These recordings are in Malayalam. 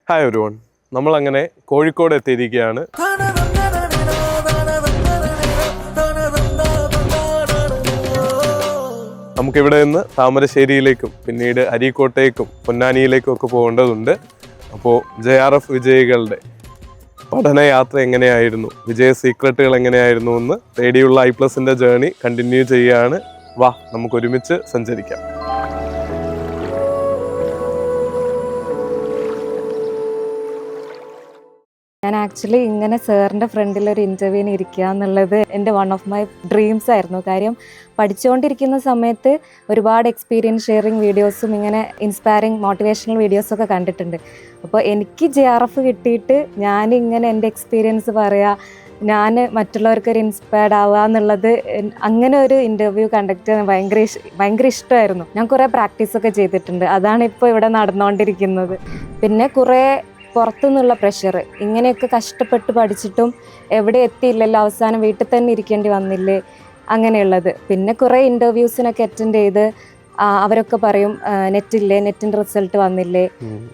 ഹായ് എവരിവൺ, നമ്മളങ്ങനെ കോഴിക്കോട് എത്തിയിരിക്കുകയാണ്. നമുക്കിവിടെ നിന്ന് താമരശ്ശേരിയിലേക്കും പിന്നീട് അരീക്കോട്ടേക്കും പൊന്നാനിയിലേക്കും ഒക്കെ പോകേണ്ടതുണ്ട്. അപ്പോൾ JRF വിജയികളുടെ പഠനയാത്ര എങ്ങനെയായിരുന്നു, വിജയ സീക്രട്ടുകൾ എങ്ങനെയായിരുന്നു എന്ന് തേടിയുള്ള I+ന്റെ ജേർണി കണ്ടിന്യൂ ചെയ്യുകയാണ്. വാ, നമുക്ക് ഒരുമിച്ച് സഞ്ചരിക്കാം. ഞാൻ ആക്ച്വലി ഇങ്ങനെ സാറിൻ്റെ ഫ്രണ്ടിൽ ഒരു ഇൻ്റർവ്യൂവിന് ഇരിക്കുക എന്നുള്ളത് എൻ്റെ വൺ ഓഫ് മൈ ഡ്രീംസ് ആയിരുന്നു. കാര്യം പഠിച്ചുകൊണ്ടിരിക്കുന്ന സമയത്ത് ഒരുപാട് എക്സ്പീരിയൻസ് ഷെയറിങ് വീഡിയോസും ഇങ്ങനെ ഇൻസ്പയറിങ് മോട്ടിവേഷണൽ വീഡിയോസൊക്കെ കണ്ടിട്ടുണ്ട്. അപ്പോൾ എനിക്ക് JRF കിട്ടിയിട്ട് ഞാനിങ്ങനെ എൻ്റെ എക്സ്പീരിയൻസ് പറയുക, ഞാൻ മറ്റുള്ളവർക്കൊരു ഇൻസ്പയർഡ് ആവുക എന്നുള്ളത്, അങ്ങനെ ഒരു ഇൻ്റർവ്യൂ കണ്ടക്ട് ചെയ്യാൻ ഭയങ്കര ഇഷ്ടമായിരുന്നു. ഞാൻ കുറേ പ്രാക്ടീസൊക്കെ ചെയ്തിട്ടുണ്ട്. അതാണ് ഇപ്പോൾ ഇവിടെ നടന്നുകൊണ്ടിരിക്കുന്നത്. പിന്നെ കുറേ പുറത്തുനിന്നുള്ള പ്രഷർ, ഇങ്ങനെയൊക്കെ കഷ്ടപ്പെട്ട് പഠിച്ചിട്ടും എവിടെ എത്തിയില്ലല്ലോ, അവസാനം വീട്ടിൽ തന്നെ ഇരിക്കേണ്ടി വന്നില്ലേ, അങ്ങനെയുള്ളത്. പിന്നെ കുറേ ഇൻ്റർവ്യൂസിനൊക്കെ അറ്റൻഡ് ചെയ്ത് അവരൊക്കെ പറയും നെറ്റില്ലേ, നെറ്റിൻ്റെ റിസൾട്ട് വന്നില്ലേ.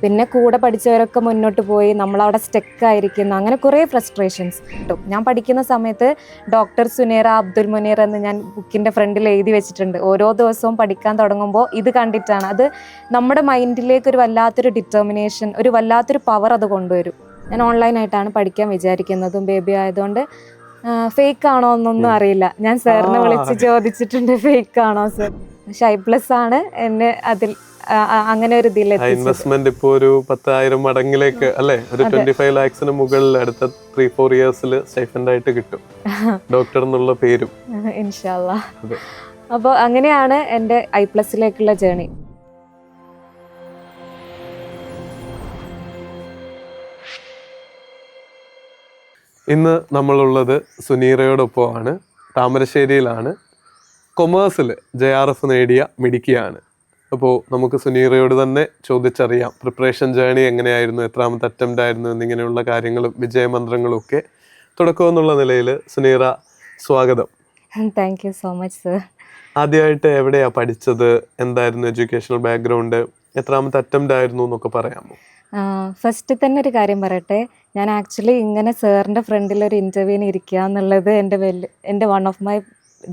പിന്നെ കൂടെ പഠിച്ചവരൊക്കെ മുന്നോട്ട് പോയി, നമ്മളവിടെ സ്റ്റക്കായിരിക്കുന്നു. അങ്ങനെ കുറേ ഫ്രസ്ട്രേഷൻസ് കിട്ടും. ഞാൻ പഠിക്കുന്ന സമയത്ത് ഡോക്ടർ സുനേറ അബ്ദുൽ മുനീർ എന്ന് ഞാൻ ബുക്കിൻ്റെ ഫ്രണ്ടിൽ എഴുതി വെച്ചിട്ടുണ്ട്. ഓരോ ദിവസവും പഠിക്കാൻ തുടങ്ങുമ്പോൾ ഇത് കണ്ടിട്ടാണ്. അത് നമ്മുടെ മൈൻഡിലേക്ക് ഒരു വല്ലാത്തൊരു ഡിറ്റർമിനേഷൻ, ഒരു വല്ലാത്തൊരു പവർ അത് കൊണ്ടുവരും. ഞാൻ ഓൺലൈനായിട്ടാണ് പഠിക്കാൻ വിചാരിക്കുന്നതും ബേബി ആയതുകൊണ്ട്. ഫേക്ക് ആണോ എന്നൊന്നും അറിയില്ല. ഞാൻ സാറിനെ വിളിച്ച് ചോദിച്ചിട്ടുണ്ട്, ഫേക്ക് ആണോ സർ. പക്ഷെ I+ ആണ് എന്നെ അതിൽ അങ്ങനെ ഒരു ഇൻവെസ്റ്റ്മെന്റ് ഇപ്പോ ഒരു 10,000 മടങ്ങിലേക്ക് അല്ലെ, ഒരു 25 lakhsന് മുകളിൽ അടുത്ത 3-4 yearsൽ സ്റ്റൈഫൻഡ് ആയിട്ട് കിട്ടും, ഡോക്ടർ എന്നുള്ള പേരും ഇൻഷാ അല്ലാ. അപ്പോൾ അങ്ങനെയാണ് എൻ്റെ I+ലേക്കുള്ള ജേർണി. ഇന്ന് നമ്മളുള്ളത് സുനീറയോടൊപ്പമാണ്. താമരശ്ശേരിയിലാണ്. കൊമേഴ്സിൽ JRF നേടിയ മിടുക്കിയാണ്. അപ്പോൾ നമുക്ക് സുനീറയോട് തന്നെ ചോദിച്ചറിയാം പ്രിപ്പറേഷൻ ജേർണി എങ്ങനെയായിരുന്നു, എത്രാമത്തെ അറ്റംപ്റ്റ് ആയിരുന്നു എന്നിങ്ങനെയുള്ള കാര്യങ്ങളും വിജയമന്ത്രങ്ങളും ഒക്കെ. തുടക്കം എന്നുള്ള നിലയിൽ സുനീറ, സ്വാഗതം. Thank you so much sir. ആദ്യമായിട്ട് എവിടെയാ പഠിച്ചത്, എന്തായിരുന്നു എഡ്യൂക്കേഷണൽ ബാക്ക്ഗ്രൗണ്ട്, എത്രാമത്തെ അറ്റംപ്റ്റ് ആയിരുന്നു എന്നൊക്കെ പറയാമോ? ഫസ്റ്റ് തന്നെ ഒരു കാര്യം പറയട്ടെ, ഞാൻ ആക്ച്വലി ഇങ്ങനെ സാറിൻ്റെ ഫ്രണ്ടിൽ ഒരു ഇൻ്റർവ്യൂവിന് ഇരിക്കുക എന്നുള്ളത് എൻ്റെ വൺ ഓഫ് മൈ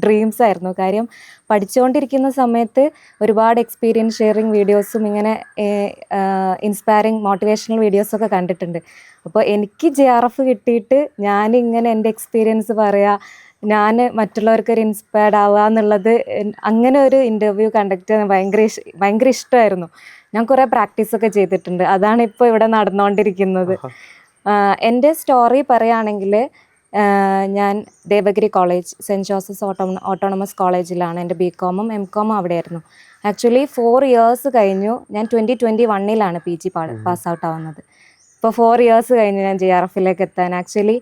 ഡ്രീംസ് ആയിരുന്നു. കാര്യം പഠിച്ചുകൊണ്ടിരിക്കുന്ന സമയത്ത് ഒരുപാട് എക്സ്പീരിയൻസ് ഷെയറിങ് വീഡിയോസും ഇങ്ങനെ ഇൻസ്പയറിങ് മോട്ടിവേഷണൽ വീഡിയോസൊക്കെ കണ്ടിട്ടുണ്ട്. അപ്പോൾ എനിക്ക് JRF കിട്ടിയിട്ട് ഞാനിങ്ങനെ എൻ്റെ എക്സ്പീരിയൻസ് പറയുക, ഞാൻ മറ്റുള്ളവർക്കൊരു ഇൻസ്പയർഡ് ആവുക എന്നുള്ളത്, അങ്ങനെ ഒരു ഇൻ്റർവ്യൂ കണ്ടക്ട് ചെയ്യാൻ ഭയങ്കര ഇഷ്ടമായിരുന്നു. ഞാൻ കുറേ പ്രാക്ടീസൊക്കെ ചെയ്തിട്ടുണ്ട്. അതാണ് ഇപ്പോൾ ഇവിടെ നടന്നുകൊണ്ടിരിക്കുന്നത്. എൻ്റെ സ്റ്റോറി പറയുകയാണെങ്കിൽ, ഞാൻ Devagiri college, saint Joseph's autonomous കോളേജിലാണ് എൻ്റെ BCom-ഉം MCom-ഉം അവിടെയായിരുന്നു. ആക്ച്വലി 4 years കഴിഞ്ഞു. ഞാൻ 2021 PG പാസ് ഔട്ട് ആവുന്നത്. ഇപ്പോൾ 4 years കഴിഞ്ഞു ഞാൻ JRF-ലേക്ക് എത്താൻ. ആക്ച്വലി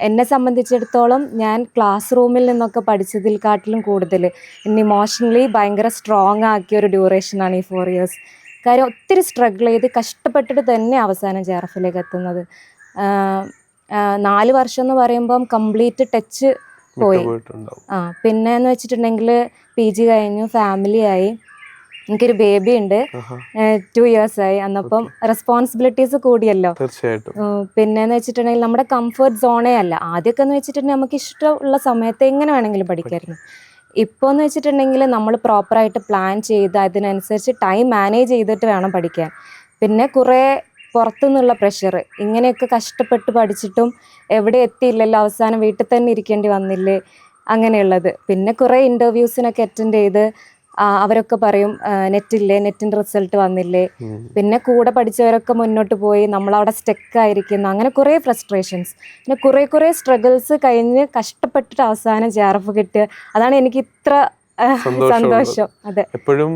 എന്നെ സംബന്ധിച്ചിടത്തോളം ഞാൻ ക്ലാസ് റൂമിൽ നിന്നൊക്കെ പഠിച്ചതിൽക്കാട്ടിലും കൂടുതൽ എന്നെ ഇമോഷണലി ഭയങ്കര സ്ട്രോങ് ആക്കിയ ഒരു ഡ്യൂറേഷനാണ് ഈ 4 years. കാര്യം ഒത്തിരി സ്ട്രഗിൾ ചെയ്ത് കഷ്ടപ്പെട്ടിട്ട് തന്നെ അവസാനം JRF-ലേക്ക് എത്തുന്നത്. 4 വർഷം എന്ന് പറയുമ്പം കംപ്ലീറ്റ് ടച്ച് പോയി. പിന്നെ എന്ന് വെച്ചിട്ടുണ്ടെങ്കിൽ PG കഴിഞ്ഞു, ഫാമിലി ആയി, എനിക്കൊരു ബേബി ഉണ്ട്, 2 years ആയി. അന്നപ്പം റെസ്പോൺസിബിലിറ്റീസ് കൂടിയല്ലോ. പിന്നെന്ന് വെച്ചിട്ടുണ്ടെങ്കിൽ നമ്മുടെ കംഫർട്ട് സോണേ അല്ല. ആദ്യമൊക്കെ എന്ന് വെച്ചിട്ടുണ്ടെങ്കിൽ നമുക്ക് ഇഷ്ടമുള്ള സമയത്ത് എങ്ങനെ വേണമെങ്കിലും പഠിക്കായിരുന്നു. ഇപ്പോൾ എന്ന് വെച്ചിട്ടുണ്ടെങ്കിൽ നമ്മൾ പ്രോപ്പറായിട്ട് പ്ലാൻ ചെയ്ത് അതിനനുസരിച്ച് ടൈം മാനേജ് ചെയ്തിട്ട് വേണം പഠിക്കാൻ. പിന്നെ കുറേ പുറത്തുനിന്നുള്ള പ്രഷർ, ഇങ്ങനെയൊക്കെ കഷ്ടപ്പെട്ട് പഠിച്ചിട്ടും എവിടെ എത്തിയില്ലല്ലോ, അവസാനം വീട്ടിൽ തന്നെ ഇരിക്കേണ്ടി വന്നില്ലേ, അങ്ങനെയുള്ളത്. പിന്നെ കുറേ ഇൻ്റർവ്യൂസിനൊക്കെ അറ്റൻഡ് ചെയ്ത് അവരൊക്കെ പറയും നെറ്റില്ലേ, നെറ്റിൻ്റെ റിസൾട്ട് വന്നില്ലേ. പിന്നെ കൂടെ പഠിച്ചവരൊക്കെ മുന്നോട്ട് പോയി, നമ്മളവിടെ സ്റ്റക്കായിരിക്കുന്നു. അങ്ങനെ കുറേ ഫ്രസ്ട്രേഷൻസ്, പിന്നെ കുറേ സ്ട്രഗിൾസ് കഴിഞ്ഞ് കഷ്ടപ്പെട്ടിട്ട് അവസാനം JRF കിട്ടുക. അതാണ് എനിക്ക് ഇത്ര സന്തോഷം. അതെ, എപ്പോഴും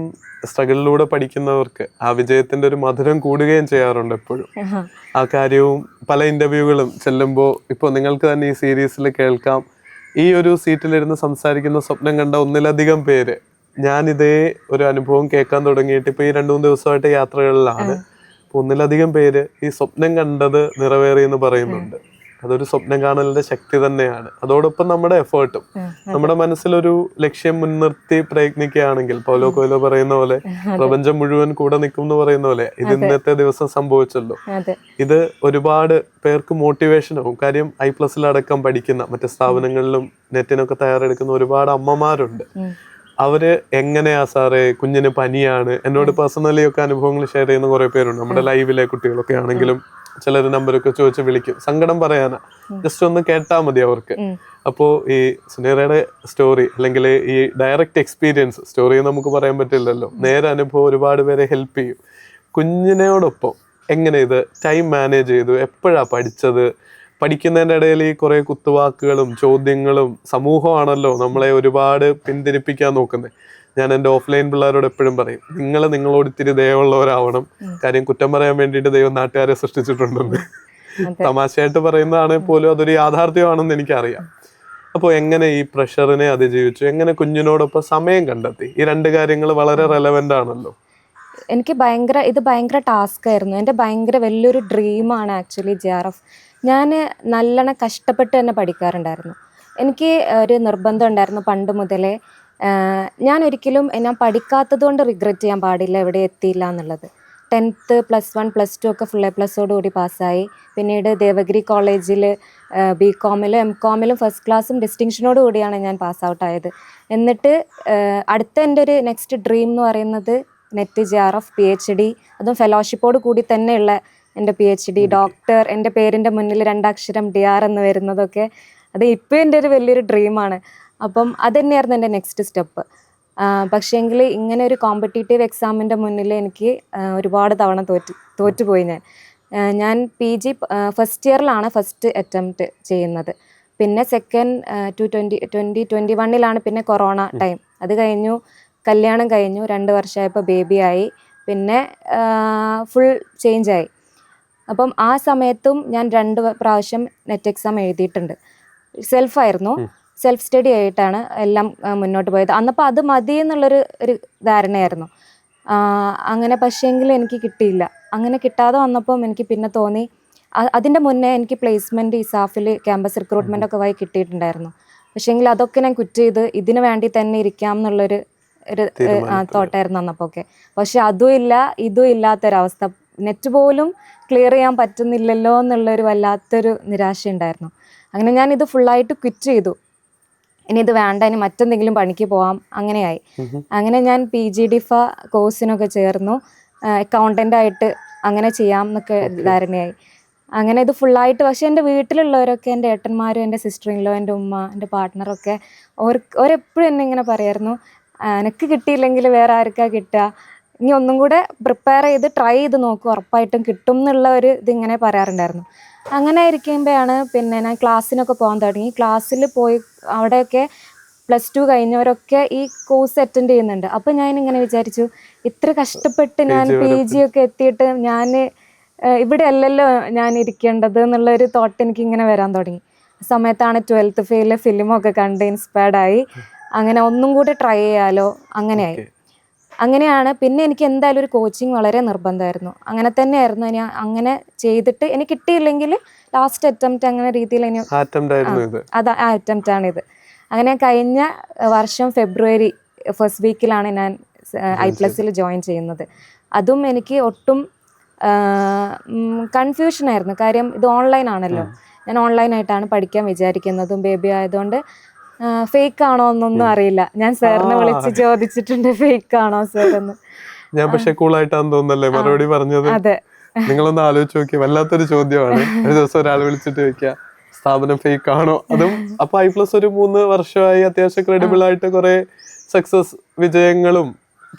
സ്ട്രഗിളിലൂടെ പഠിക്കുന്നവർക്ക് ആ വിജയത്തിന്റെ ഒരു മധുരം കൂടുകയും ചെയ്യാറുണ്ട് എപ്പോഴും. ആ കാര്യവും പല ഇന്റർവ്യൂകളും ചെല്ലുമ്പോൾ ഇപ്പോൾ നിങ്ങൾക്ക് തന്നെ ഈ സീരീസിൽ കേൾക്കാം, ഈ ഒരു സീറ്റിലിരുന്ന് സംസാരിക്കുന്ന സ്വപ്നം കണ്ട ഒന്നിലധികം പേര്, ഞാനിതേ ഒരു അനുഭവം കേൾക്കാൻ തുടങ്ങിയിട്ട് ഇപ്പോൾ ഈ 2-3 ദിവസമായിട്ട് യാത്രകളിലാണ്. ഒന്നിലധികം പേര് ഈ സ്വപ്നം കണ്ടത് നിറവേറി എന്ന് പറയുന്നുണ്ട്. അതൊരു സ്വപ്നം കാണലിന്റെ ശക്തി തന്നെയാണ്. അതോടൊപ്പം നമ്മുടെ എഫേർട്ടും, നമ്മുടെ മനസ്സിലൊരു ലക്ഷ്യം മുൻനിർത്തി പ്രയത്നിക്കുകയാണെങ്കിൽ പൗലോ കൊയ്ലോ പറയുന്ന പോലെ പ്രപഞ്ചം മുഴുവൻ കൂടെ നിൽക്കും എന്ന് പറയുന്ന പോലെ ഇത് ഇന്നത്തെ ദിവസം സംഭവിച്ചല്ലോ. ഇത് ഒരുപാട് പേർക്ക് മോട്ടിവേഷൻ ആവും. കാര്യം I+ൽ പഠിക്കുന്ന മറ്റു സ്ഥാപനങ്ങളിലും നെറ്റിനൊക്കെ തയ്യാറെടുക്കുന്ന ഒരുപാട് അമ്മമാരുണ്ട്. അവര് എങ്ങനെയാ സാറേ, കുഞ്ഞിന് പനിയാണ്, എന്നോട് പേഴ്സണലി ഒക്കെ അനുഭവങ്ങൾ ഷെയർ ചെയ്യുന്ന കുറെ പേരുണ്ട്. നമ്മുടെ ലൈവിലെ കുട്ടികളൊക്കെ ആണെങ്കിലും ചിലർ നമ്പറൊക്കെ ചോദിച്ച് വിളിക്കും, സങ്കടം പറയാനാ, ജസ്റ്റ് ഒന്ന് കേട്ടാ മതി അവർക്ക്. അപ്പോ ഈ സുനീറയുടെ സ്റ്റോറി അല്ലെങ്കിൽ ഈ ഡയറക്റ്റ് എക്സ്പീരിയൻസ്, സ്റ്റോറി നമുക്ക് പറയാൻ പറ്റില്ലല്ലോ, നേരെ അനുഭവം ഒരുപാട് പേരെ ഹെൽപ്പ് ചെയ്യും. കുഞ്ഞിനോടൊപ്പം എങ്ങനെ ഇത് ടൈം മാനേജ് ചെയ്തു, എപ്പോഴാ പഠിച്ചത്? പഠിക്കുന്നതിൻ്റെ ഇടയിൽ ഈ കുറെ കുത്തുവാക്കുകളും ചോദ്യങ്ങളും സമൂഹമാണല്ലോ നമ്മളെ ഒരുപാട് പിന്തിരിപ്പിക്കാൻ നോക്കുന്നത്. ഞാൻ എൻ്റെ ഓഫ്ലൈൻ പിള്ളേരോട് എപ്പോഴും പറയും, നിങ്ങളോട് ഇത്തിരി ദയവുള്ളവരാവണം. കാര്യം കുറ്റം പറയാൻ വേണ്ടിയിട്ട് ദൈവം നാട്ടുകാരെ സൃഷ്ടിച്ചിട്ടുണ്ടെന്ന്. തമാശയായിട്ട് പറയുന്നതാണെങ്കിൽ പോലും അതൊരു യാഥാർത്ഥ്യമാണെന്ന് എനിക്കറിയാം. അപ്പോൾ എങ്ങനെ ഈ പ്രഷറിനെ അതിജീവിച്ചു, എങ്ങനെ കുഞ്ഞിനോടൊപ്പം സമയം കണ്ടെത്തി? ഈ രണ്ട് കാര്യങ്ങൾ വളരെ റെലവെന്റ് ആണല്ലോ. എനിക്ക് ഭയങ്കര ടാസ്ക് ആയിരുന്നു. എൻ്റെ ഭയങ്കര വലിയൊരു ഡ്രീമാണ് ആക്ച്വലി JRF. ഞാൻ നല്ലോണം കഷ്ടപ്പെട്ട് തന്നെ പഠിക്കാറുണ്ടായിരുന്നു. എനിക്ക് ഒരു നിർബന്ധം ഉണ്ടായിരുന്നു പണ്ട് മുതലേ, ഞാൻ പഠിക്കാത്തത് കൊണ്ട് റിഗ്രറ്റ് ചെയ്യാൻ പാടില്ല എവിടെ എത്തിയില്ല എന്നുള്ളത്. 10th +1 +2 ഒക്കെ ഫുൾ A+ഓടുകൂടി പാസ്സായി. പിന്നീട് ദേവഗിരി കോളേജിൽ BComലും MComലും ഫസ്റ്റ് ക്ലാസ്സും ഡിസ്റ്റിങ്ഷനോട് കൂടിയാണ് ഞാൻ പാസ് ഔട്ട് ആയത്. എന്നിട്ട് അടുത്ത എൻ്റെ ഒരു നെക്സ്റ്റ് ഡ്രീം എന്ന് പറയുന്നത് നെറ്റ് JRF PhD, അതും ഫെലോഷിപ്പോട് കൂടി തന്നെയുള്ള എൻ്റെ PhD, ഡോക്ടർ, എൻ്റെ പേരിൻ്റെ മുന്നിൽ 2 അക്ഷരം DR എന്ന് വരുന്നതൊക്കെ അത് ഇപ്പോൾ എൻ്റെ ഒരു വലിയൊരു ഡ്രീമാണ്. അപ്പം അത് തന്നെയായിരുന്നു എൻ്റെ നെക്സ്റ്റ് സ്റ്റെപ്പ്. പക്ഷേങ്കിൽ ഇങ്ങനെ ഒരു കോമ്പറ്റീറ്റീവ് എക്സാമിൻ്റെ മുന്നിൽ എനിക്ക് ഒരുപാട് തവണ തോറ്റുപോയി. ഞാൻ PG ഫസ്റ്റ് ഇയറിലാണ് ഫസ്റ്റ് അറ്റംപ്റ്റ് ചെയ്യുന്നത്. പിന്നെ സെക്കൻഡ് 2021 പിന്നെ കൊറോണ ടൈം, അത് കഴിഞ്ഞു, കല്യാണം കഴിഞ്ഞു, 2 വർഷമായപ്പോൾ ബേബി ആയി, പിന്നെ ഫുൾ ചേഞ്ചായി. അപ്പം ആ സമയത്തും ഞാൻ 2 പ്രാവശ്യം നെറ്റ് എക്സാം എഴുതിയിട്ടുണ്ട്. സെൽഫ് സ്റ്റഡി ആയിട്ടാണ് എല്ലാം മുന്നോട്ട് പോയത്. അന്നപ്പോൾ അത് മതി എന്നുള്ളൊരു ധാരണയായിരുന്നു. അങ്ങനെ പക്ഷേങ്കിൽ എനിക്ക് കിട്ടിയില്ല. അങ്ങനെ കിട്ടാതെ വന്നപ്പം എനിക്ക് പിന്നെ തോന്നി, അതിൻ്റെ മുന്നേ എനിക്ക് പ്ലേസ്മെൻറ്റ് ഇസാഫിൽ ക്യാമ്പസ് റിക്രൂട്ട്മെൻ്റ് ഒക്കെ വഴി കിട്ടിയിട്ടുണ്ടായിരുന്നു. പക്ഷേങ്കിൽ അതൊക്കെ ഞാൻ ക്വിറ്റ് ചെയ്ത് ഇതിന് വേണ്ടി തന്നെ ഇരിക്കാം എന്നുള്ളൊരു തോട്ടായിരുന്നു അന്നപ്പോൾ ഒക്കെ. പക്ഷെ അതും ഇല്ല ഇതും ഇല്ലാത്തൊരവസ്ഥ, നെറ്റ് പോലും ക്ലിയർ ചെയ്യാൻ പറ്റുന്നില്ലല്ലോ എന്നുള്ളൊരു വല്ലാത്തൊരു നിരാശ ഉണ്ടായിരുന്നു. അങ്ങനെ ഞാൻ ഇത് ഫുള്ളായിട്ട് ക്വിറ്റ് ചെയ്തു. ഇനി ഇത് വേണ്ട, ഇനി മറ്റെന്തെങ്കിലും പണിക്ക് പോവാം, അങ്ങനെയായി. അങ്ങനെ ഞാൻ PGDFA കോഴ്സിനൊക്കെ ചേർന്നു, അക്കൗണ്ടൻ്റായിട്ട് അങ്ങനെ ചെയ്യാം എന്നൊക്കെ ധാരണയായി. അങ്ങനെ ഇത് ഫുള്ളായിട്ട്, പക്ഷേ എൻ്റെ വീട്ടിലുള്ളവരൊക്കെ, എൻ്റെ ഏട്ടന്മാരും എൻ്റെ സിസ്റ്ററിൻലോ, എൻ്റെ ഉമ്മ, എൻ്റെ പാർട്ട്ണറൊക്കെ ഓരെപ്പോഴും എന്നെ ഇങ്ങനെ പറയായിരുന്നു, എനിക്ക് കിട്ടിയില്ലെങ്കിൽ വേറെ ആർക്കാ കിട്ടുക, ഇനി ഒന്നും കൂടെ പ്രിപ്പയർ ചെയ്ത് ട്രൈ ചെയ്ത് നോക്കും, ഉറപ്പായിട്ടും കിട്ടും എന്നുള്ള ഒരു ഇതിങ്ങനെ പറയാറുണ്ടായിരുന്നു. അങ്ങനെ ഇരിക്കുമ്പോഴാണ് പിന്നെ ഞാൻ ക്ലാസ്സിനൊക്കെ പോകാൻ തുടങ്ങി. ക്ലാസ്സിൽ പോയി അവിടെയൊക്കെ +2 കഴിഞ്ഞവരൊക്കെ ഈ കോഴ്സ് അറ്റൻഡ് ചെയ്യുന്നുണ്ട്. അപ്പം ഞാനിങ്ങനെ വിചാരിച്ചു, ഇത്ര കഷ്ടപ്പെട്ട് ഞാൻ PG ഒക്കെ എത്തിയിട്ട് ഞാൻ ഇവിടെ അല്ലല്ലോ ഞാൻ ഇരിക്കേണ്ടത് എന്നുള്ളൊരു തോട്ട് എനിക്കിങ്ങനെ വരാൻ തുടങ്ങി. സമയത്താണ് 12th ഫെയിലെ ഫിലിമൊക്കെ കണ്ട് ഇൻസ്പയർഡായി. അങ്ങനെ ഒന്നും കൂടെ ട്രൈ ചെയ്യാലോ, അങ്ങനെയായി. അങ്ങനെയാണ് പിന്നെ എനിക്ക് എന്തായാലും ഒരു കോച്ചിങ് വളരെ നിർബന്ധമായിരുന്നു. അങ്ങനെ തന്നെയായിരുന്നു. ഇനി അങ്ങനെ ചെയ്തിട്ട് എനിക്ക് കിട്ടിയില്ലെങ്കിൽ ലാസ്റ്റ് അറ്റംപ്റ്റ് അങ്ങനെ രീതിയിൽ ഇനി ആ അറ്റംപ്റ്റ് ആണിത്. അങ്ങനെ കഴിഞ്ഞ വർഷം ഫെബ്രുവരി ഫസ്റ്റ് വീക്കിലാണ് ഞാൻ I+ൽ ജോയിൻ ചെയ്യുന്നത്. അതും എനിക്ക് ഒട്ടും കൺഫ്യൂഷനായിരുന്നു. കാര്യം ഇത് ഓൺലൈൻ ആണല്ലോ, ഞാൻ ഓൺലൈനായിട്ടാണ് പഠിക്കാൻ വിചാരിക്കുന്നതും. ബേബി ആയതുകൊണ്ട് ഫേക്ക് ആണോ എന്നൊന്നും അറിയില്ല. ഞാൻ സാറിനെ വിളിച്ച് ചോദിച്ചിട്ടുണ്ട്, ഫേക്ക് ആണോ സാർ എന്ന്. ഞാൻ പക്ഷെ കൂളായിട്ടാന്ന് തോന്നുന്നല്ലേ മറുപടി പറഞ്ഞത്? അതെ, നിങ്ങളൊന്ന് ആലോചിച്ച് നോക്കി, വല്ലാത്തൊരു ചോദ്യമാണ്. ഒരു ദിവസം ഒരാൾ വിളിച്ചിട്ട് ചോദിക്കുക സ്ഥാപനം ഫേക്ക് ആണോ. അതും അപ്പൊ I+ ഒരു 3 വർഷമായി അത്യാവശ്യം ക്രെഡിബിൾ ആയിട്ട് കുറെ സക്സസ് വിജയങ്ങളും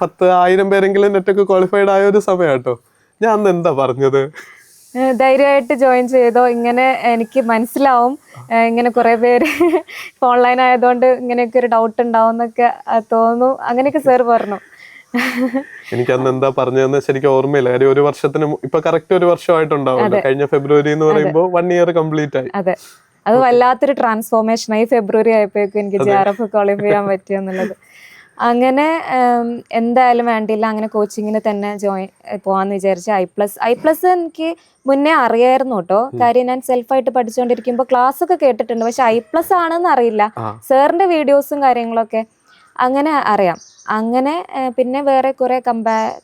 10,000 പേരെങ്കിലും നെറ്റൊക്കെ ക്വാളിഫൈഡ് ആയ ഒരു സമയം കേട്ടോ. ഞാൻ അന്ന് എന്താ പറഞ്ഞത്? ധൈര്യമായിട്ട് ജോയിൻ ചെയ്തോ, ഇങ്ങനെ എനിക്ക് മനസ്സിലാവും, ഇങ്ങനെ കുറെ പേര് ഓൺലൈൻ ആയതുകൊണ്ട് ഇങ്ങനെയൊക്കെ ഒരു ഡൗട്ട് ഉണ്ടാവും എന്നൊക്കെ തോന്നുന്നു, അങ്ങനെയൊക്കെ സാർ പറഞ്ഞു. എനിക്ക് അന്ന് എന്താ പറഞ്ഞതെന്ന് ശരിക്കും ഓർമ്മയില്ല. കാര്യം 1 വർഷത്തിന് ഇപ്പൊ കറക്റ്റ് 1 വർഷമായിട്ടുണ്ടാവും. കഴിഞ്ഞ ഫെബ്രുവരി എന്ന് പറയുമ്പോൾ 1 ഇയർ കംപ്ലീറ്റ് ആയി. അതെ, അത് വല്ലാത്തൊരു ട്രാൻസ്ഫോർമേഷൻ ആയി. ഫെബ്രുവരി ആയപ്പോഴേക്കും എനിക്ക് JRF ക്വാളിഫൈ ചെയ്യാൻ പറ്റിയെന്നുള്ളത്. അങ്ങനെ എന്തായാലും വേണ്ടിയില്ല, അങ്ങനെ കോച്ചിങ്ങിന് തന്നെ പോകാമെന്ന് വിചാരിച്ച് I+ എനിക്ക് മുന്നേ അറിയായിരുന്നു കേട്ടോ. കാര്യം ഞാൻ സെൽഫായിട്ട് പഠിച്ചുകൊണ്ടിരിക്കുമ്പോൾ ക്ലാസ് ഒക്കെ കേട്ടിട്ടുണ്ട്, പക്ഷെ I+ ആണെന്ന് അറിയില്ല. സാറിന്റെ വീഡിയോസും കാര്യങ്ങളൊക്കെ അങ്ങനെ അറിയാം. അങ്ങനെ പിന്നെ വേറെ കുറെ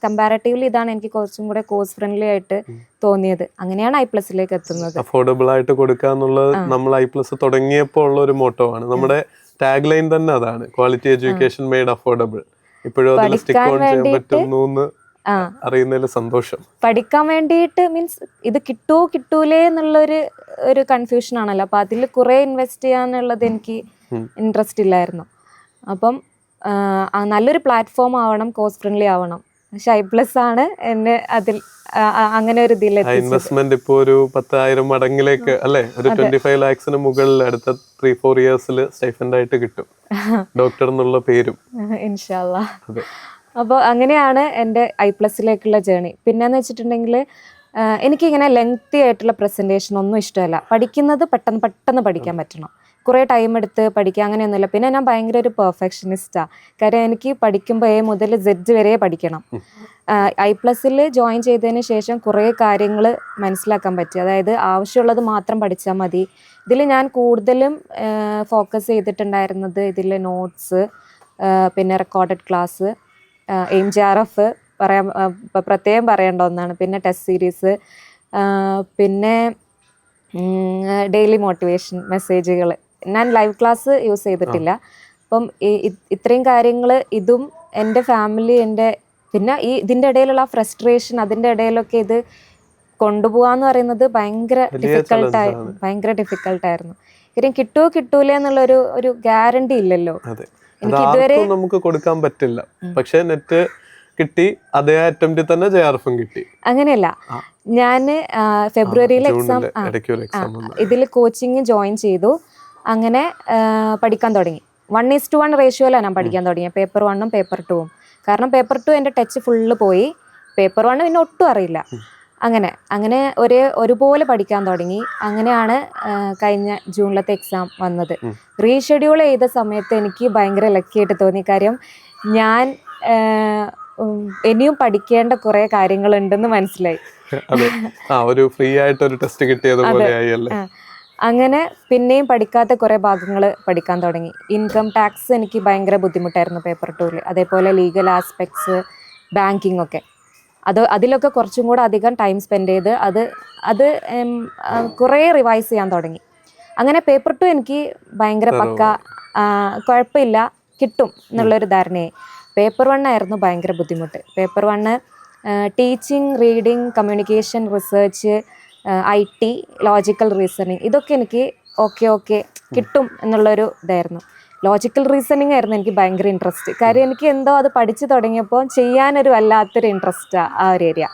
കമ്പാരറ്റീവ്ലി ഇതാണ് എനിക്ക് കുറച്ചും കൂടെ കോഴ്സ് ഫ്രണ്ട്ലി ആയിട്ട് തോന്നിയത്. അങ്ങനെയാണ് I+ലേക്ക് എത്തുന്നത്. അഫോർഡബിൾ ആയിട്ട് കൊടുക്കുക എന്നുള്ളത് നമ്മൾ I+ തുടങ്ങിയപ്പോൾ ഉള്ള ഒരു മോട്ടോ ആണ്. നമ്മുടെ ടാഗ് ലൈൻ തന്നെ അതാണ്, ക്വാളിറ്റി എഡ്യൂക്കേഷൻ മെയ്ഡ് അഫോർഡബിൾ. ഇപ്പോഴും അതിൽ സ്റ്റിക്ക് ഓൺ ചെയ്യാൻ പറ്റുന്നു എന്ന് അറിയുന്നതിൽ സന്തോഷം. പഠിക്കാൻ വേണ്ടിയിട്ട് മീൻസ് ഇത് കിട്ടൂലേ എന്നുള്ളൊരു കൺഫ്യൂഷൻ ആണല്ലോ. അപ്പൊ അതിൽ കുറെ ഇൻവെസ്റ്റ് ചെയ്യാന്നുള്ളത് എനിക്ക് ഇൻട്രസ്റ്റ് ഇല്ലായിരുന്നു. അപ്പം നല്ലൊരു പ്ലാറ്റ്ഫോം ആവണം, കോസ്റ്റ് ഫ്രണ്ട്ലി ആവണം. പക്ഷെ I+ ആണ് എന്നെ അതിൽ അങ്ങനെ ഒരു ഇൻവെസ്റ്റ്മെന്റ് ഇപ്പൊ ഒരു 10,000 മടങ്ങിലേക്ക് അല്ലെ, ഒരു 25 lakhs മുകളിൽ അടുത്ത 3-4 yearsൽ സ്റ്റൈഫൻഡ് ആയിട്ട് കിട്ടും, ഡോക്ടർ എന്നുള്ള പേരും ഇൻഷാ അല്ലാഹ്. അപ്പോൾ അങ്ങനെയാണ് എൻ്റെ I+ലേക്കുള്ള ജേണി. പിന്നെന്ന് വെച്ചിട്ടുണ്ടെങ്കിൽ എനിക്കിങ്ങനെ ലെങ്തി ആയിട്ടുള്ള പ്രസൻറ്റേഷൻ ഒന്നും ഇഷ്ടമല്ല. പഠിക്കുന്നത് പെട്ടെന്ന് പഠിക്കാൻ പറ്റണം, കുറേ ടൈം എടുത്ത് പഠിക്കുക അങ്ങനെയൊന്നുമില്ല. പിന്നെ ഞാൻ ഭയങ്കര ഒരു പെർഫെക്ഷനിസ്റ്റാണ്. കാര്യം എനിക്ക് പഠിക്കുമ്പോൾ A മുതൽ Z വരെ പഠിക്കണം. I+ൽ ജോയിൻ ചെയ്തതിന് ശേഷം കുറേ കാര്യങ്ങൾ മനസ്സിലാക്കാൻ പറ്റി. അതായത് ആവശ്യമുള്ളത് മാത്രം പഠിച്ചാൽ മതി. ഇതിൽ ഞാൻ കൂടുതലും ഫോക്കസ് ചെയ്തിട്ടുണ്ടായിരുന്നത് ഇതിൽ നോട്ട്സ്, പിന്നെ റെക്കോർഡഡ് ക്ലാസ്, AIMJRF പ്രത്യേകം പറയേണ്ട ഒന്നാണ്, പിന്നെ ടെസ്റ്റ് സീരീസ്, പിന്നെ ഡെയിലി മോട്ടിവേഷൻ മെസ്സേജുകൾ. ഞാൻ ലൈവ് ക്ലാസ് യൂസ് ചെയ്തിട്ടില്ല. അപ്പം ഇത്രയും കാര്യങ്ങൾ ഇതും എൻ്റെ ഫാമിലി, പിന്നെ ഇതിൻ്റെ ഇടയിലുള്ള ഫ്രസ്ട്രേഷൻ, അതിൻ്റെ ഇടയിലൊക്കെ ഇത് കൊണ്ടുപോകാന്ന് പറയുന്നത് ഭയങ്കര ഡിഫിക്കൽട്ടായിരുന്നു. കാര്യം കിട്ടൂലേ എന്നുള്ളൊരു ഗ്യാരണ്ടി ഇല്ലല്ലോ. എനിക്ക് ഇതുവരെ നമുക്ക് കൊടുക്കാൻ പറ്റില്ല. പക്ഷെ നെറ്റ് കിട്ടി, അതേ അറ്റംപ്റ്റിൽ തന്നെ JRF കിട്ടി. അങ്ങനെയല്ല, ഞാൻ ഫെബ്രുവരിയിൽ എക്സാം ഇതിൽ കോച്ചിങ് ജോയിൻ ചെയ്തു. അങ്ങനെ പഠിക്കാൻ തുടങ്ങി. 1:1 റേഷ്യോയിലാണ് ഞാൻ പഠിക്കാൻ തുടങ്ങിയത്, പേപ്പർ 1ഉം പേപ്പർ 2ഉം. കാരണം പേപ്പർ 2 എൻ്റെ ടച്ച് ഫുള്ള് പോയി, പേപ്പർ 1 പിന്നെ ഒട്ടും അറിയില്ല. അങ്ങനെ ഒരുപോലെ പഠിക്കാൻ തുടങ്ങി. അങ്ങനെയാണ് കഴിഞ്ഞ ജൂണിലത്തെ എക്സാം വന്നത്. റീഷെഡ്യൂൾ ചെയ്ത സമയത്ത് എനിക്ക് ഭയങ്കര ലക്കിയായിട്ട് തോന്നി. കാര്യം ഞാൻ ഇനിയും പഠിക്കേണ്ട കുറെ കാര്യങ്ങളുണ്ടെന്ന് മനസ്സിലായി. ഒരു ഫ്രീ ആയിട്ട് ഒരു ടെസ്റ്റ് കിട്ടിയതുപോലെ. അങ്ങനെ പിന്നെയും പഠിക്കാത്ത കുറെ ഭാഗങ്ങൾ പഠിക്കാൻ തുടങ്ങി. ഇൻകം ടാക്സ് എനിക്ക് ഭയങ്കര ബുദ്ധിമുട്ടായിരുന്നു പേപ്പർ 2ൽ. അതേപോലെ ലീഗൽ ആസ്പെക്ട്സ്, ബാങ്കിങ് ഒക്കെ. അതിലൊക്കെ കുറച്ചും കൂടെ അധികം ടൈം സ്പെൻഡ് ചെയ്ത് അത് കുറേ റിവൈസ് ചെയ്യാൻ തുടങ്ങി. അങ്ങനെ പേപ്പർ 2 എനിക്ക് ഭയങ്കര പക്ക, കുഴപ്പമില്ല, കിട്ടും എന്നുള്ളൊരു ധാരണയായി. പേപ്പർ 1 ആയിരുന്നു ഭയങ്കര ബുദ്ധിമുട്ട്. Paper 1 teaching, reading, communication, research, IT, logical reasoning, ഇതൊക്കെ എനിക്ക് ഓക്കെ കിട്ടും എന്നുള്ളൊരു ഇതായിരുന്നു. ലോജിക്കൽ റീസണിങ് ആയിരുന്നു എനിക്ക് ഭയങ്കര ഇൻട്രസ്റ്റ്. കാര്യം എനിക്ക് എന്തോ അത് പഠിച്ചു തുടങ്ങിയപ്പോൾ ചെയ്യാനൊരു വല്ലാത്തൊരു ഇൻട്രസ്റ്റാണ് ആ ഒരു ഏരിയ.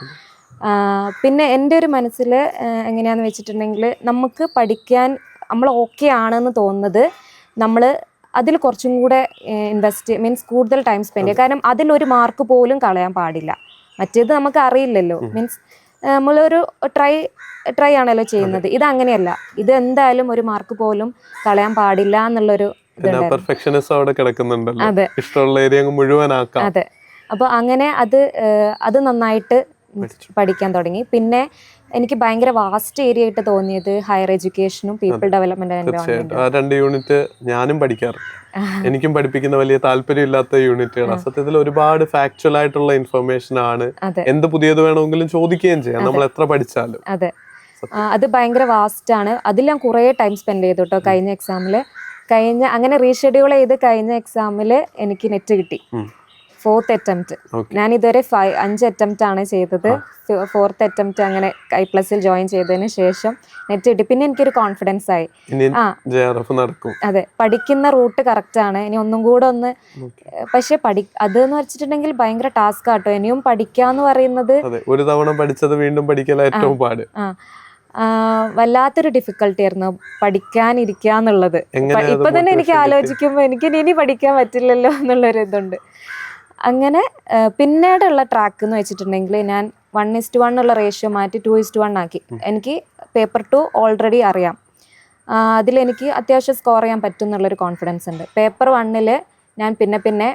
പിന്നെ എൻ്റെ ഒരു മനസ്സിൽ എങ്ങനെയാണെന്ന് വെച്ചിട്ടുണ്ടെങ്കിൽ, നമുക്ക് പഠിക്കാൻ നമ്മൾ ഓക്കെ ആണെന്ന് തോന്നുന്നത് നമ്മൾ അതിൽ കുറച്ചും കൂടെ മീൻസ് കൂടുതൽ ടൈം സ്പെൻഡ് ചെയ്യുക. കാരണം അതിലൊരു മാർക്ക് പോലും കളയാൻ പാടില്ല. മറ്റേത് നമുക്ക് അറിയില്ലല്ലോ, മീൻസ് നമ്മളൊരു ട്രൈ ആണല്ലോ ചെയ്യുന്നത്. ഇത് അങ്ങനെയല്ല, ഇത് എന്തായാലും ഒരു മാർക്ക് പോലും കളയാൻ പാടില്ല എന്നുള്ളൊരു അതെ. അപ്പൊ അങ്ങനെ അത് നന്നായിട്ട് പഠിക്കാൻ തുടങ്ങി. പിന്നെ എനിക്ക് ഭയങ്കര വാസ്റ്റ് ഏരിയ ആയിട്ട് തോന്നിയത് ഹയർ എഡ്യൂക്കേഷനും പീപ്പിൾ ഡെവലപ്മെന്റ് രണ്ട് യൂണിറ്റ് ഞാനും പഠിക്കാറുണ്ട്. എനിക്കും പഠിപ്പിക്കുന്ന വലിയ താല്പര്യമില്ലാത്ത യൂണിറ്റുകളാണ്. സത്യത്തിൽ ഒരുപാട് ഫാക്ച്വൽ ആയിട്ടുള്ള ഇൻഫർമേഷൻ ആണ്. എന്ത് പുതിയത് വേണമെങ്കിലും ചോദിക്കുകയും ചെയ്യാം, നമ്മൾ എത്ര പഠിച്ചാലും. അതെ, അത് ഭയങ്കര വാസ്റ്റ് ആണ്. അതിൽ ഞാൻ കുറേ ടൈം സ്പെൻഡ് ചെയ്തു കേട്ടോ. കഴിഞ്ഞ എക്സാമിൽ അങ്ങനെ റീഷെഡ്യൂൾ ചെയ്ത് കഴിഞ്ഞ എക്സാമിൽ എനിക്ക് നെറ്റ് കിട്ടി. 4th attempt. ഞാൻ ഇതുവരെ 5 അറ്റംപ്റ്റ് ആണ് ചെയ്തത്. 4th അറ്റംപ്റ്റ് അങ്ങനെ I+ൽ ജോയിൻ ചെയ്തതിന് ശേഷം നെറ്റ് കിട്ടി. പിന്നെ എനിക്കൊരു കോൺഫിഡൻസ് ആയി, അതെ, പഠിക്കുന്ന റൂട്ട് കറക്റ്റ് ആണ്, ഇനി ഒന്നും കൂടെ ഒന്ന്. പക്ഷെ അതെന്ന് വെച്ചിട്ടുണ്ടെങ്കിൽ ഭയങ്കര ടാസ്ക് ആട്ടോ. ഇനിയും പഠിക്കാന്ന് പറയുന്നത്, ഒരു തവണ പഠിച്ചത് വീണ്ടും പഠിക്കല ഏറ്റവും പാട്. വല്ലാത്തൊരു ഡിഫിക്കൽട്ടി ആയിരുന്നു പഠിക്കാനിരിക്കുക എന്നുള്ളത്. ഇപ്പൊ തന്നെ എനിക്ക് ആലോചിക്കുമ്പോൾ എനിക്ക് ഇനി പഠിക്കാൻ പറ്റില്ലല്ലോ എന്നുള്ളൊരു ഇതുണ്ട്. അങ്ങനെ പിന്നീടുള്ള ട്രാക്ക് എന്ന് വെച്ചിട്ടുണ്ടെങ്കിൽ, ഞാൻ 1:1 ഉള്ള റേഷ്യോ മാറ്റി 2:1 ആക്കി. എനിക്ക് പേപ്പർ 2 ഓൾറെഡി അറിയാം, അതിലെനിക്ക് അത്യാവശ്യം സ്കോർ ചെയ്യാൻ പറ്റും എന്നുള്ളൊരു കോൺഫിഡൻസ് ഉണ്ട്. പേപ്പർ 1 ഞാൻ പിന്നെ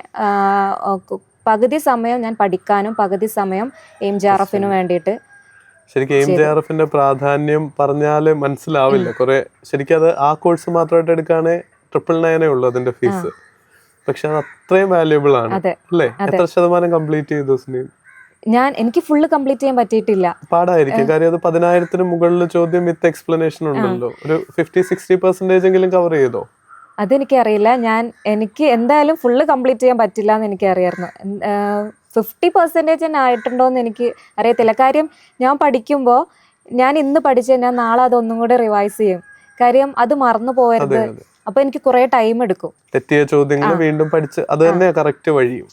പകുതി സമയം ഞാൻ പഠിക്കാനും പകുതി സമയം AIMJRF വേണ്ടിയിട്ട്. ശരിക്കും AIMJRF പ്രാധാന്യം പറഞ്ഞാല് മനസ്സിലാവില്ല കുറെ. ശരിക്കും അത് ആ കോഴ്സ് മാത്രമായിട്ട് എടുക്കുകയാണെങ്കിൽ 999 ഉള്ളൂ അതിന്റെ ഫീസ്. പക്ഷെ അത് അത്രയും വാല്യുബിൾ ആണ് അല്ലേ? എത്ര ശതമാനം കംപ്ലീറ്റ് ചെയ്തു സുനീൽ? എനിക്ക് ഫുള്ള് കംപ്ലീറ്റ് ചെയ്യാൻ പറ്റിയിട്ടില്ല. പാടായിരിക്കും, കാര്യം അത് 10,000-ന് മുകളിൽ ചോദ്യം വിത്ത് എക്സ്പ്ലനേഷൻ ഉണ്ടല്ലോ. ഒരു 50-60% എങ്കിലും കവർ ചെയ്തോ? അതെനിക്കറിയില്ല. എനിക്ക് എന്തായാലും ഫുള്ള് കംപ്ലീറ്റ് ചെയ്യാൻ പറ്റില്ല എന്ന് എനിക്കറിയായിരുന്നു. 50% തന്നെ ആയിട്ടുണ്ടോ എന്ന് എനിക്ക് അറിയത്തില്ല. കാര്യം ഞാൻ പഠിക്കുമ്പോൾ ഞാൻ ഇന്ന് പഠിച്ച ഞാൻ നാളെ അതൊന്നും കൂടെ റിവൈസ് ചെയ്യും. കാര്യം അത് മറന്നു പോകരുത്. അപ്പൊ എനിക്ക് കുറെ ടൈം എടുക്കും. തെറ്റിയ ചോദ്യങ്ങൾ വീണ്ടും പഠിച്ച് അത് തന്നെ കറക്റ്റ് വഴിയും.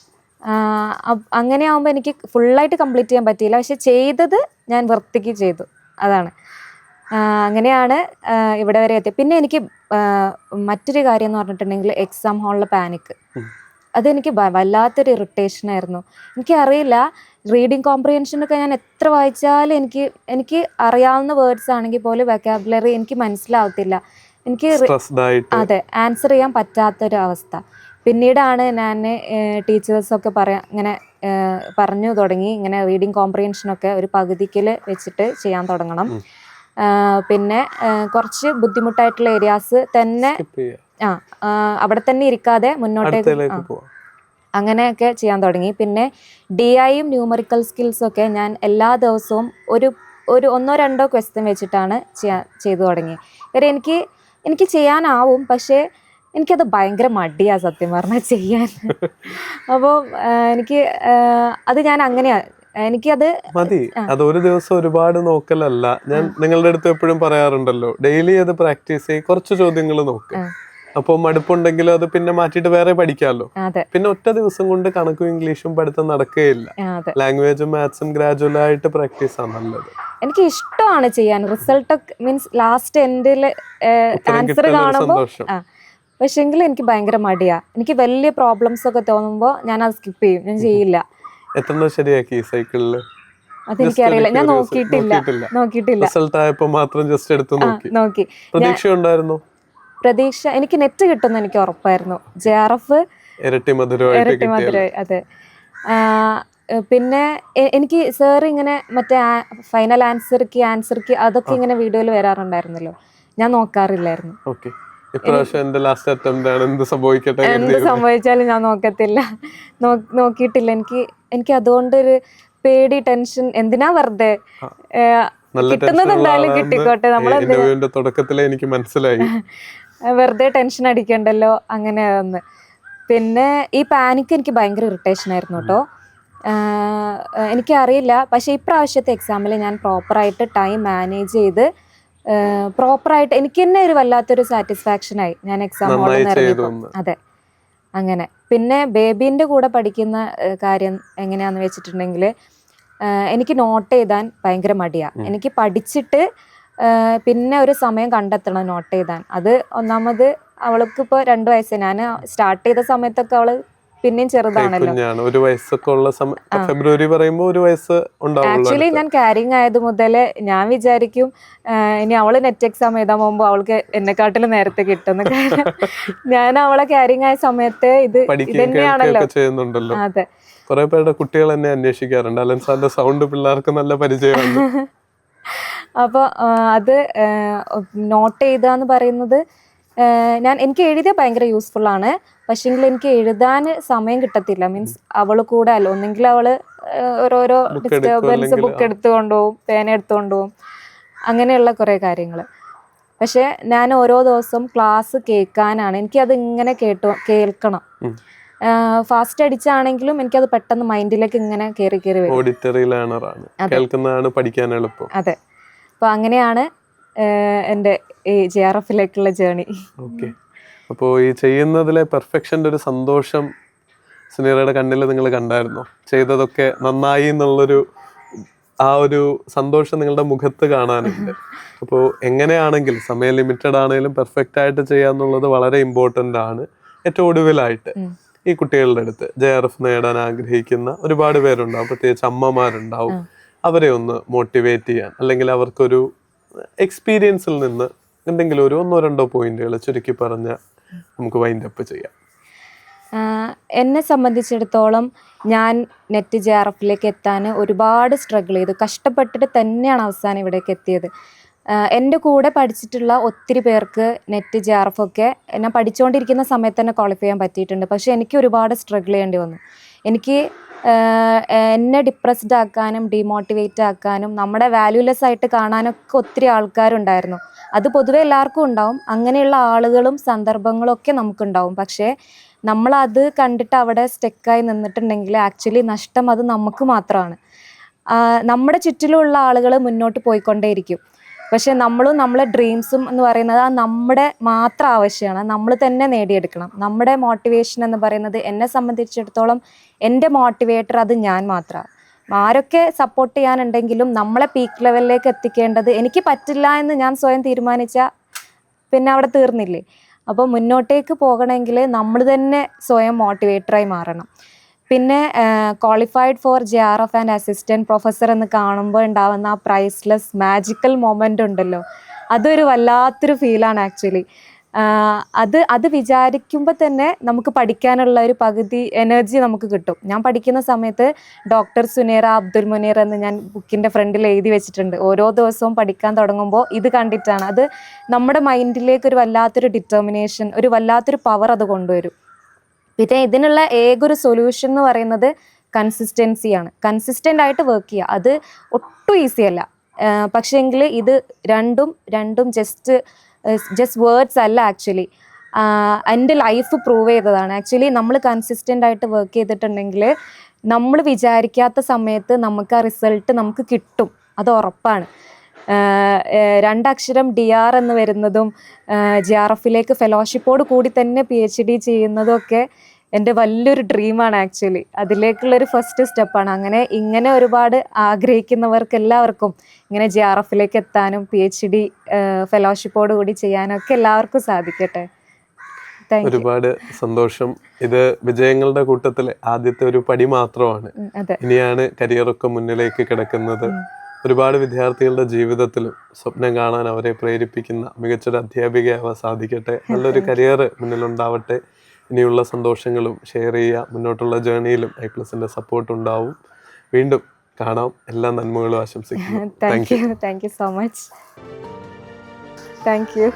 അങ്ങനെ ആവുമ്പോൾ എനിക്ക് ഫുള്ളായിട്ട് കംപ്ലീറ്റ് ചെയ്യാൻ പറ്റിയില്ല. പക്ഷെ ചെയ്തത് ഞാൻ വൃത്തിക്ക് ചെയ്തു. അതാണ്. അങ്ങനെയാണ് ഇവിടെ വരെ എത്തിയത്. പിന്നെ എനിക്ക് മറ്റൊരു കാര്യം എന്ന് പറഞ്ഞിട്ടുണ്ടെങ്കിൽ എക്സാം ഹാളിലെ പാനിക്. അതെനിക്ക് വല്ലാത്തൊരു ഇറിറ്റേഷൻ ആയിരുന്നു. എനിക്കറിയില്ല, റീഡിങ് കോംപ്രിഹെൻഷനൊക്കെ ഞാൻ എത്ര വായിച്ചാലും എനിക്ക് അറിയാവുന്ന വേർഡ്സ് ആണെങ്കിൽ പോലും വെക്കാബുലറി എനിക്ക് മനസ്സിലാവത്തില്ല. എനിക്ക് അതെ ആൻസർ ചെയ്യാൻ പറ്റാത്തൊരു അവസ്ഥ. പിന്നീടാണ് ഞാൻ ടീച്ചേഴ്സൊക്കെ ഇങ്ങനെ പറഞ്ഞു തുടങ്ങി, ഇങ്ങനെ റീഡിങ് കോംപ്രിഹെൻഷനൊക്കെ ഒരു പകുതിക്കൽ വെച്ചിട്ട് ചെയ്യാൻ തുടങ്ങണം. പിന്നെ കുറച്ച് ബുദ്ധിമുട്ടായിട്ടുള്ള ഏരിയാസ് തന്നെ അവിടെ തന്നെ ഇരിക്കാതെ മുന്നോട്ടേക്ക് അങ്ങനെയൊക്കെ ചെയ്യാൻ തുടങ്ങി. പിന്നെ DIയും ന്യൂമറിക്കൽ സ്കിൽസൊക്കെ ഞാൻ എല്ലാ ദിവസവും ഒരു 1-2 ക്വസ്റ്റ്യൻ വെച്ചിട്ടാണ് ചെയ്തു തുടങ്ങി. കാര്യം എനിക്ക് ചെയ്യാനാവും, പക്ഷേ എനിക്കത് ഭയങ്കര മടിയാണ് സത്യം പറഞ്ഞാൽ ചെയ്യാൻ. അപ്പോൾ അത് ഞാൻ അങ്ങനെയാ എനിക്കത് മതി. അത് ഒരു ദിവസം ഒരുപാട് നോക്കലല്ല. ഞാൻ നിങ്ങളുടെ അടുത്ത് എപ്പോഴും പറയാറുണ്ടല്ലോ, ഡെയിലി അത് പ്രാക്ടീസ് ചെയ്ത് കുറച്ച് ചോദ്യങ്ങൾ നോക്ക്. അപ്പൊ മടുപ്പുണ്ടെങ്കിലും അത് പിന്നെ മാറ്റിയിട്ട് വേറെ പഠിക്കാമല്ലോ. പിന്നെ ഒറ്റ ദിവസം കൊണ്ട് കണക്കും ഇംഗ്ലീഷും പഠിത്തം നടക്കുകയില്ല. ലാംഗ്വേജും മാത്സും ഗ്രാജുവൽ ആയിട്ട് പ്രാക്ടീസ് ആണ് നല്ലത്. എനിക്ക് ഇഷ്ടമാണ് ചെയ്യാൻ. റിസൾട്ട് മീൻസ് ലാസ്റ്റ് എൻഡില് ആൻസർ കാണുമ്പോൾ പക്ഷെങ്കിൽ എനിക്ക് ഭയങ്കര മടിയാ. എനിക്ക് വലിയ പ്രോബ്ലംസ് ഒക്കെ തോന്നുമ്പോൾ ഞാൻ അത് സ്കിപ്പ് ചെയ്യും, ഞാൻ ചെയ്യില്ല. എത്ര ശരിയാക്കി സൈക്കിളില്? അതെനിക്കറിയില്ല, ഞാൻ നോക്കിയിട്ടില്ല. റിസൾട്ട് ആയപ്പോൾ മാത്രം ജസ്റ്റ് എടുത്ത് നോക്കി. പ്രതീക്ഷ ഉണ്ടായിരുന്നു? പ്രതീക്ഷ എനിക്ക് നെറ്റ് കിട്ടുമെന്ന് എനിക്ക് ഉറപ്പായിരുന്നു. JRF ഇരട്ടി മധുരമായി. അതെ. പിന്നെ എനിക്ക് സാർ ഇങ്ങനെ മറ്റേ ഫൈനൽ ആൻസർക്ക് അതൊക്കെ ഇങ്ങനെ വീഡിയോയിൽ വരാറുണ്ടായിരുന്നല്ലോ, ഞാൻ നോക്കാറില്ലായിരുന്നു. എന്ത് സംഭവിച്ചാലും ഞാൻ നോക്കിയിട്ടില്ല. എനിക്ക് അതുകൊണ്ടൊരു പേടി, ടെൻഷൻ. എന്തിനാ വെറുതെ, കിട്ടുന്നത് എന്തായാലും കിട്ടിക്കോട്ടെ, നമ്മളെ തുടക്കത്തിലേ എനിക്ക് മനസ്സിലായി. വെറുതെ ടെൻഷൻ അടിക്കണ്ടല്ലോ, അങ്ങനെ ഒന്ന്. പിന്നെ ഈ പാനിക് എനിക്ക് ഭയങ്കര ഇറിറ്റേഷൻ ആയിരുന്നു കേട്ടോ. എനിക്കറിയില്ല, പക്ഷെ ഇപ്രാവശ്യത്തെ എക്സാമിൽ ഞാൻ പ്രോപ്പറായിട്ട് ടൈം മാനേജ് ചെയ്ത് പ്രോപ്പറായിട്ട് എനിക്ക് തന്നെ ഒരു വല്ലാത്തൊരു സാറ്റിസ്ഫാക്ഷൻ ആയി ഞാൻ എക്സാം ഹാളിൽ നിന്ന് ഇറങ്ങിയപ്പോൾ. അതെ, അങ്ങനെ. പിന്നെ ബേബീൻ്റെ കൂടെ പഠിക്കുന്ന കാര്യം എങ്ങനെയാന്ന് വെച്ചിട്ടുണ്ടെങ്കിൽ, എനിക്ക് നോട്ട് എഴുതാൻ ഭയങ്കര മടിയാണ്. എനിക്ക് പഠിച്ചിട്ട് പിന്നെ ഒരു സമയം കണ്ടെത്തണം നോട്ട് എഴുതാൻ. അത് ഒന്നാമത് അവൾക്ക് ഇപ്പോൾ 2 വയസ്സ്. ഞാൻ സ്റ്റാർട്ട് ചെയ്ത സമയത്തൊക്കെ അവള് പിന്നെയും ചെറുതാണല്ലോ. ഒരു വയസ്സൊക്കെ ഉള്ള ഫെബ്രുവരി പറയുമ്പോൾ 1 വയസ്സ് ഉണ്ടാവും. ആക്ച്വലി ഞാൻ കാരിങ് ആയത് മുതൽ ഞാൻ വിചാരിക്കും ഇനി അവള് നെറ്റ് എക്സാം എഴുതാൻ പോകുമ്പോൾ അവൾക്ക് എന്നെക്കാട്ടിലും നേരത്തെ കിട്ടുന്നു. ഞാൻ അവളെ കാരിങ് ആയ സമയത്ത് ഇത് തന്നെയാണല്ലോ ചെയ്യുന്നുണ്ടല്ലോ. അതെ, കുറെ പേരുടെ കുട്ടികൾ എന്നെ അന്വേഷിക്കാറുണ്ട്, അലൻ സാറിന്റെ സൗണ്ട് പിള്ളേർക്ക് നല്ല പരിചയമാണ്. അപ്പോൾ അത് നോട്ട് എഴുതാന്ന് പറയുന്നത് എനിക്ക് എഴുതിയ ഭയങ്കര യൂസ്ഫുൾ ആണ്. പക്ഷെങ്കിൽ എനിക്ക് എഴുതാൻ സമയം കിട്ടത്തില്ല. മീൻസ് അവള് കൂടെ അല്ല, ഒന്നെങ്കിൽ അവള് ഓരോരോ ഡിസ്റ്റർബൻസ് ബുക്ക് എടുത്തുകൊണ്ടുപോകും, പേന എടുത്തുകൊണ്ടുപോകും, അങ്ങനെയുള്ള കുറേ കാര്യങ്ങൾ. പക്ഷെ ഞാൻ ഓരോ ദിവസം ക്ലാസ് കേൾക്കാനാണ്, എനിക്കത് ഇങ്ങനെ കേൾക്കണം. ഫാസ്റ്റ് അടിച്ചാണെങ്കിലും എനിക്കത് പെട്ടെന്ന് മൈൻഡിലേക്ക് ഇങ്ങനെ കയറി വരും. ഓഡിറ്ററി ലേണറാണ്, കേൾക്കുന്നതാണ് പഠിക്കാൻ എളുപ്പം. അതെ, അപ്പോൾ അങ്ങനെയാണ് എൻ്റെ ഈ JRFലേക്കുള്ള ജേണി. ഓക്കെ. അപ്പോൾ ഈ ചെയ്യുന്നതിലെ പെർഫെക്ഷൻ്റെ ഒരു സന്തോഷം സുനീറയുടെ കണ്ണിൽ നിങ്ങൾ കണ്ടായിരുന്നോ? ചെയ്തതൊക്കെ നന്നായി എന്നുള്ളൊരു ആ ഒരു സന്തോഷം നിങ്ങളുടെ മുഖത്ത് കാണാനുണ്ട്. അപ്പോൾ എങ്ങനെയാണെങ്കിലും സമയം ലിമിറ്റഡ് ആണെങ്കിലും പെർഫെക്റ്റ് ആയിട്ട് ചെയ്യാന്നുള്ളത് വളരെ ഇമ്പോർട്ടൻ്റ് ആണ്. ഏറ്റവും ഒടുവിലായിട്ട് ഈ കുട്ടികളുടെ അടുത്ത് JRF നേടാൻ ആഗ്രഹിക്കുന്ന ഒരുപാട് പേരുണ്ടാവും, പ്രത്യേകിച്ച് അമ്മമാരുണ്ടാവും. അവരെ ഒന്ന് മോട്ടിവേറ്റ് ചെയ്യാൻ, അല്ലെങ്കിൽ അവർക്കൊരു എക്സ്പീരിയൻസിൽ നിന്ന് എന്തെങ്കിലും ഒരു 1-2 പോയിന്റുകൾ ചുരുക്കി പറഞ്ഞാൽ നമുക്ക് വൈൻഡ് അപ്പ് ചെയ്യാം. എന്നെ സംബന്ധിച്ചിടത്തോളം ഞാൻ നെറ്റ് JRFലേക്ക് എത്താൻ ഒരുപാട് സ്ട്രഗിൾ ചെയ്തു, കഷ്ടപ്പെട്ടിട്ട് തന്നെയാണ് അവസാനം ഇവിടേക്ക് എത്തിയത്. എൻ്റെ കൂടെ പഠിച്ചിട്ടുള്ള ഒത്തിരി പേർക്ക് നെറ്റ് JRF ഒക്കെ ഞാൻ പഠിച്ചുകൊണ്ടിരിക്കുന്ന സമയത്ത് തന്നെ ക്വാളിഫൈ ചെയ്യാൻ പറ്റിയിട്ടുണ്ട്. പക്ഷേ എനിക്ക് ഒരുപാട് സ്ട്രഗിൾ ചെയ്യേണ്ടി വന്നു. എനിക്ക് എന്നെ ഡിപ്രസ്ഡ് ആക്കാനും ഡീമോട്ടിവേറ്റ് ആക്കാനും നമ്മുടെ വാല്യൂലെസ് ആയിട്ട് കാണാനൊക്കെ ഒത്തിരി ആൾക്കാരുണ്ടായിരുന്നു. അത് പൊതുവെ എല്ലാവർക്കും ഉണ്ടാവും. അങ്ങനെയുള്ള ആളുകളും സന്ദർഭങ്ങളും ഒക്കെ നമുക്കുണ്ടാവും. പക്ഷേ നമ്മളത് കണ്ടിട്ട് അവിടെ സ്റ്റെക്കായി നിന്നിട്ടുണ്ടെങ്കിൽ ആക്ച്വലി നഷ്ടം അത് നമുക്ക് മാത്രമാണ്. നമ്മുടെ ചുറ്റിലുള്ള ആളുകൾ മുന്നോട്ട് പോയിക്കൊണ്ടേയിരിക്കും. പക്ഷെ നമ്മളും നമ്മളെ ഡ്രീംസും എന്ന് പറയുന്നത് നമ്മുടെ മാത്രം ആവശ്യമാണ്, നമ്മൾ തന്നെ നേടിയെടുക്കണം. നമ്മുടെ മോട്ടിവേഷൻ എന്ന് പറയുന്നത് എന്നെ സംബന്ധിച്ചിടത്തോളം എൻ്റെ മോട്ടിവേറ്റർ അത് ഞാൻ മാത്രമാണ്. ആരൊക്കെ സപ്പോർട്ട് ചെയ്യാനുണ്ടെങ്കിലും നമ്മളെ പീക്ക് ലെവലിലേക്ക് എത്തിക്കേണ്ടത് എനിക്ക് പറ്റില്ല എന്ന് ഞാൻ സ്വയം തീരുമാനിച്ചാൽ പിന്നെ അവിടെ തീർന്നില്ലേ. അപ്പോൾ മുന്നോട്ടേക്ക് പോകണമെങ്കിൽ നമ്മൾ തന്നെ സ്വയം മോട്ടിവേറ്ററായി മാറണം. പിന്നെ qualified four JRF and assistant professor എന്ന് കാണുമ്പോൾ ഉണ്ടാവുന്ന ആ പ്രൈസ്ലെസ് മാജിക്കൽ മൊമെൻ്റ് ഉണ്ടല്ലോ, അതൊരു വല്ലാത്തൊരു ഫീലാണ് ആക്ച്വലി. അത് വിചാരിക്കുമ്പോൾ തന്നെ നമുക്ക് പഠിക്കാനുള്ള ഒരു പകുതി എനർജി നമുക്ക് കിട്ടും. ഞാൻ പഠിക്കുന്ന സമയത്ത് ഡോക്ടർ സുനേറ അബ്ദുൽ മുനീർ എന്ന് ഞാൻ ബുക്കിൻ്റെ ഫ്രണ്ടിൽ എഴുതി വെച്ചിട്ടുണ്ട്. ഓരോ ദിവസവും പഠിക്കാൻ തുടങ്ങുമ്പോൾ ഇത് കണ്ടിട്ടാണ്. അത് നമ്മുടെ മൈൻഡിലേക്ക് ഒരു വല്ലാത്തൊരു ഡിറ്റർമിനേഷൻ, ഒരു വല്ലാത്തൊരു പവർ അത് കൊണ്ടുവരും. പിന്നെ ഇതിനുള്ള ഏകൊരു സൊല്യൂഷൻ എന്ന് പറയുന്നത് കൺസിസ്റ്റൻസിയാണ്. കൺസിസ്റ്റൻ്റ് ആയിട്ട് വർക്ക് ചെയ്യുക, അത് ഒട്ടും ഈസി അല്ല. പക്ഷേങ്കിൽ ഇത് രണ്ടും ജസ്റ്റ് വേർഡ്സ് അല്ല ആക്ച്വലി. എൻ്റെ ലൈഫ് പ്രൂവ് ചെയ്തതാണ്. ആക്ച്വലി നമ്മൾ കൺസിസ്റ്റൻ്റ് ആയിട്ട് വർക്ക് ചെയ്തിട്ടുണ്ടെങ്കിൽ നമ്മൾ വിചാരിക്കാത്ത സമയത്ത് നമുക്ക് ആ റിസൾട്ട് നമുക്ക് കിട്ടും, അത് ഉറപ്പാണ്. 2 അക്ഷരം DR എന്ന് വരുന്നതും JRFലേക്ക് ഫെലോഷിപ്പോട് കൂടി തന്നെ PhD ചെയ്യുന്നതും ഒക്കെ എൻ്റെ വലിയൊരു ഡ്രീമാണ് ആക്ച്വലി. അതിലേക്കുള്ളൊരു ഫസ്റ്റ് സ്റ്റെപ്പാണ്. ഇങ്ങനെ ഒരുപാട് ആഗ്രഹിക്കുന്നവർക്ക് എല്ലാവർക്കും ഇങ്ങനെ JRFലേക്ക് എത്താനും PhD ഫെലോഷിപ്പോട് കൂടി ചെയ്യാനൊക്കെ എല്ലാവർക്കും സാധിക്കട്ടെ. ഒരുപാട് സന്തോഷം. ഇത് വിജയങ്ങളുടെ കൂട്ടത്തിൽ ആദ്യത്തെ ഒരു പടി മാത്രമാണ്. ഇനിയാണ് കരിയറൊക്കെ മുന്നിലേക്ക് കിടക്കുന്നത്. ഒരുപാട് വിദ്യാർത്ഥികളുടെ ജീവിതത്തിലും സ്വപ്നം കാണാൻ അവരെ പ്രേരിപ്പിക്കുന്ന മികച്ചൊരു അധ്യാപികയാവാൻ സാധിക്കട്ടെ. നല്ലൊരു കരിയർ മുന്നിലുണ്ടാവട്ടെ. ഇനിയുള്ള സന്തോഷങ്ങളും ഷെയർ ചെയ്യുക. മുന്നോട്ടുള്ള ജേർണിയിലും I+ന്റെ സപ്പോർട്ട് ഉണ്ടാവും. വീണ്ടും കാണാം. എല്ലാ നന്മകളും ആശംസിക്കുന്നു. Thank you so much. Thank you.